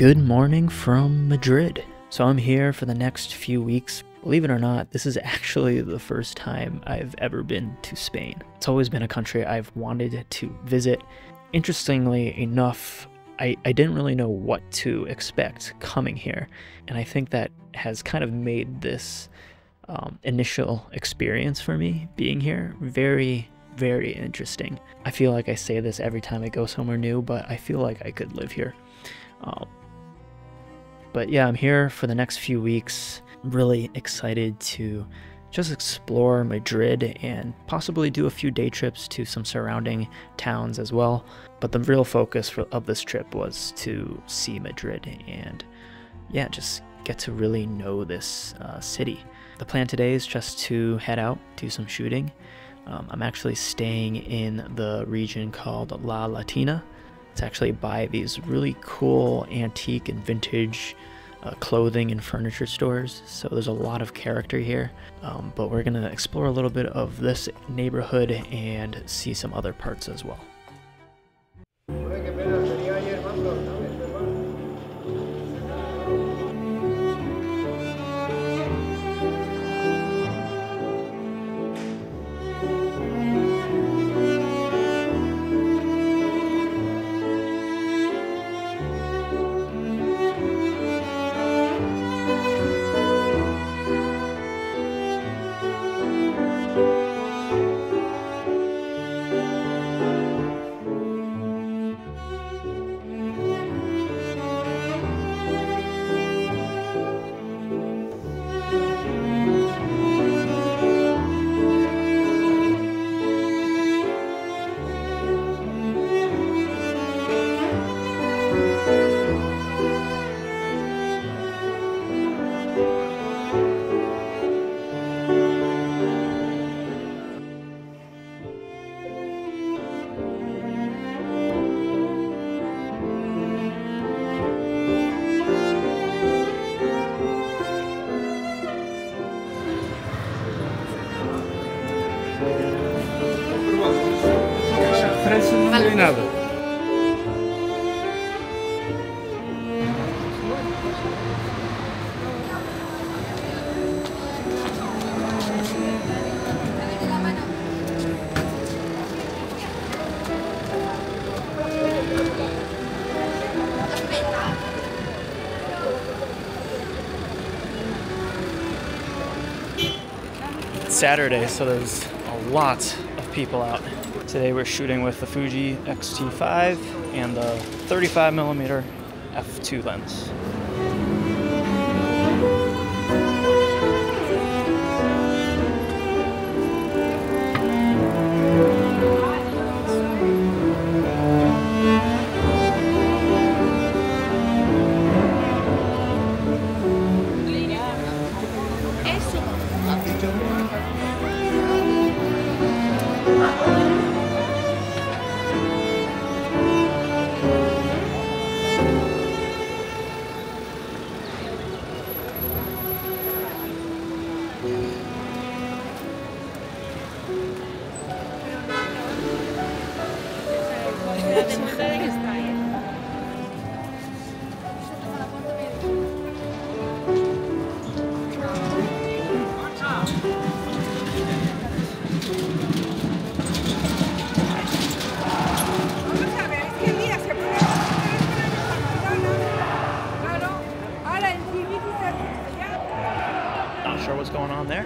Good morning from Madrid. So I'm here for the next few weeks. Believe it or not, this is actually the first time I've ever been to Spain. It's always been a country I've wanted to visit. Interestingly enough, I didn't really know what to expect coming here, and I think that has kind of made this initial experience for me being here very, very interesting. I feel like I say this every time I go somewhere new, but I feel like I could live here. But yeah, I'm here for the next few weeks. I'm really excited to just explore Madrid and possibly do a few day trips to some surrounding towns as well. But the real focus of this trip was to see Madrid and yeah, just get to really know this city. The plan today is just to head out, do some shooting. I'm actually staying in the region called La Latina. It's actually by these really cool antique and vintage clothing and furniture stores, so there's a lot of character here, but we're gonna explore a little bit of this neighborhood and see some other parts as well. Vale. Nada. It's Saturday, so there's a lot of people out. Today we're shooting with the Fuji X-T5 and the 35mm f2 lens. Not sure what's going on there.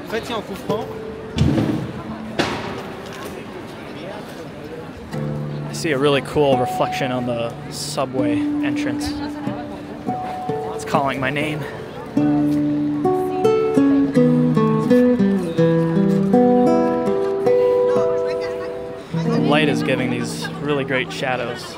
Faites en coup franc. I see a really cool reflection on the subway entrance. It's calling my name. The light is giving these really great shadows.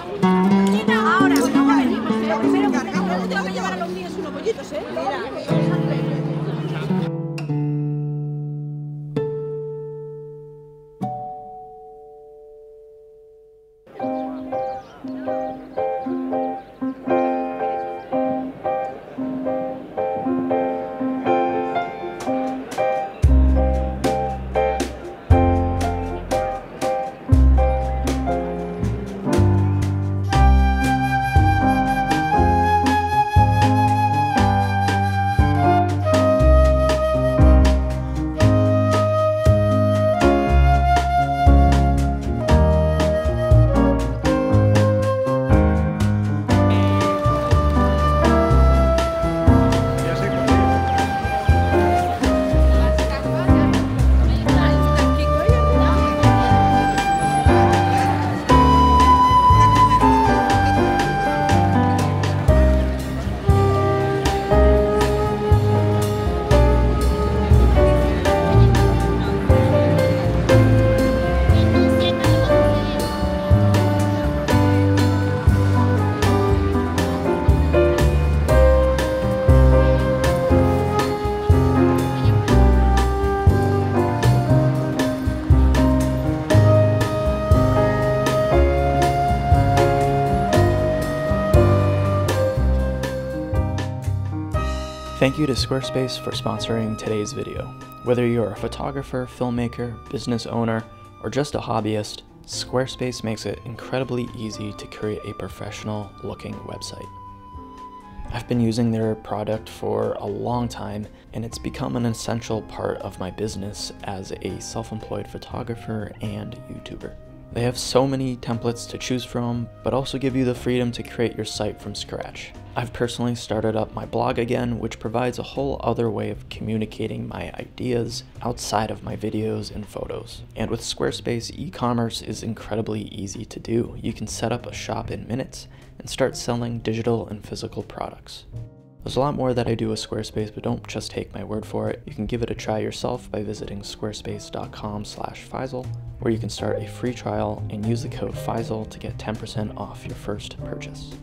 Thank you to Squarespace for sponsoring today's video. Whether you're a photographer, filmmaker, business owner, or just a hobbyist, Squarespace makes it incredibly easy to create a professional looking website. I've been using their product for a long time, and it's become an essential part of my business as a self-employed photographer and YouTuber. They have so many templates to choose from, but also give you the freedom to create your site from scratch. I've personally started up my blog again, which provides a whole other way of communicating my ideas outside of my videos and photos. And with Squarespace, e-commerce is incredibly easy to do. You can set up a shop in minutes and start selling digital and physical products. There's a lot more that I do with Squarespace, but don't just take my word for it. You can give it a try yourself by visiting squarespace.com/Faisal, where you can start a free trial and use the code Faisal to get 10% off your first purchase.